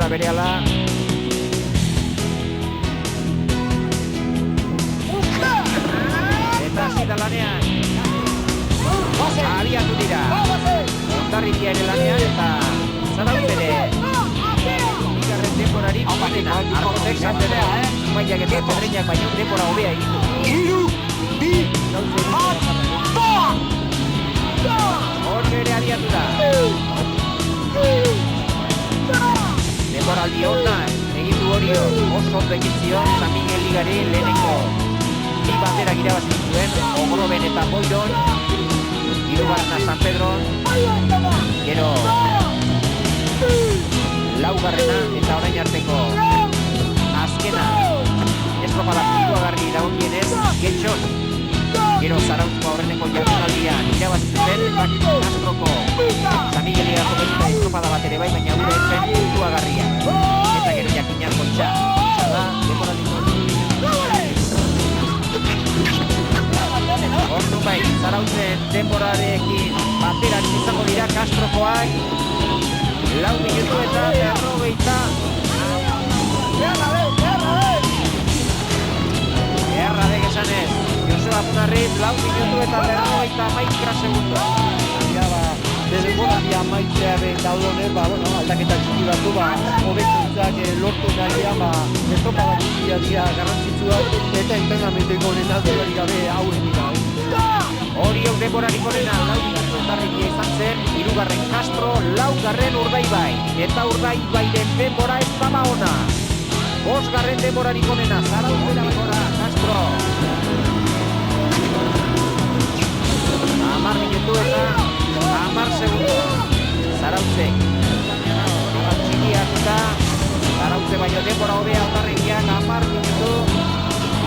berehala. Eta zida lanean. Aliatu dira. Ondarribia ere lanean eta Zarautz ere. Bigarren denborari onena. Arkotek zantzera, Zumaiak eta Pedreinak baino denbora hobea egin du. 3, 2, 1, hori ere aliatu da. Denboraldi honan egin du Orio. Oso ondo egin zion San Miguel Ligari lehenengo bi banderak irabazi zituen, Ogroben eta Boiron, hirugarrena San Pedron, gero laugarrena eta orain arteko azkena estropada puntuagarri dagokienez Getxon, gero Zarautzko aurreneko jardunaldian irabazi zuten Castroko San Miguel Ligako behinta estropada bat ere bai, baina gure ezen puntuagarria eta gero Jakinak Kontxa da, demoradiko ordu bai, Zarautzen denborarekin bateran izango dira Castrokoak 4 minutu eta 40 Beharra dek esanez Joseba Munarriz 4 minutu eta 40 segundo denboraldia amaitzearen daudonez, aldaketa txiki batzu, hobekuntzak lortu nahian, estropada guztiak dira garrantzitsuak eta entrenamentuko onena dudarik gabe hauenik gabe. Oriok denborarik onena, laugarren Ondarribia izan zen, hirugarren Castro, laugarren Urdaibai, eta Urdaibairen denbora ez daba ona. Bosgarren denborarik onena, Zarautzen denbora, Castro. 10 minutu eta 10 segundo. Zarautzek txikiak eta Zarautze baino denbora hobea Ondarribiak 10 minutu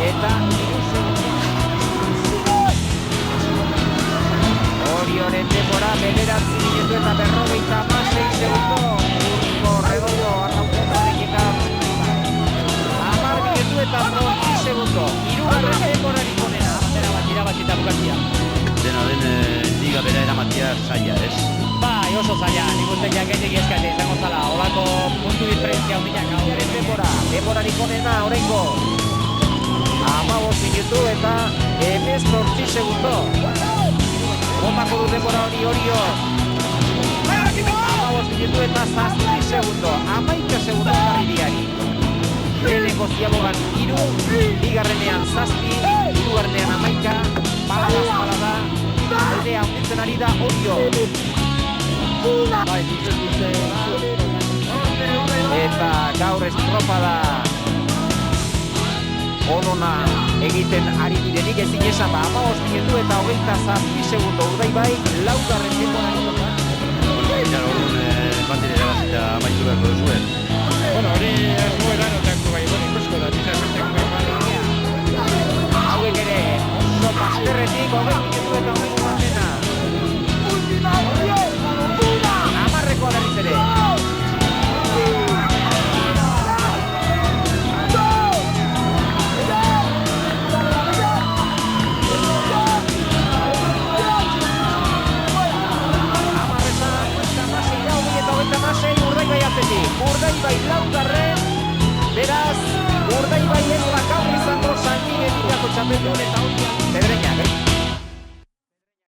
eta 3 segundo. Orioren denbora 9 minutu eta 56 segundo. Urko redondo Arrautzen Ondarribiak 10 minutu eta 8 segundo. Hirugarren denborarik onena. Batera bat irabazita bukatzia. Dena den liga bera eramatia zaila, ez? Bai, oso zaila, nik uste gehiagik eskate izango zala, olako puntu diferentzia hundiak hau. Denborarik onena oraingo 15 minutu eta 18 segundo. Botako du denbora hori Orio. 15 minutu eta 7 segundo. 11 segundo Ondarribiari. Lehenengo ziabogan 3, bigarrenean 7, hirugarrenean 11, balada, aldea hunditzen ari da Orio. Eta gaur estropada onona egiten ari direnik ezin esan 15 minutu eta 27 segundo Urdaibai, laugarren denborari tokan. Jaro orduan batire erabazita amaitu beharko duzuen. Hori eran otako bai, ikusko da, txarretzen hauek ere oso pasterretik 20 minutu eta 20 batena. Amarrekoa berriz ere. Urdaibai atzetik, Urdaibai laugarren, beraz, Urdaibai ez da gaur izango San Miguel Ligako txapeldun eta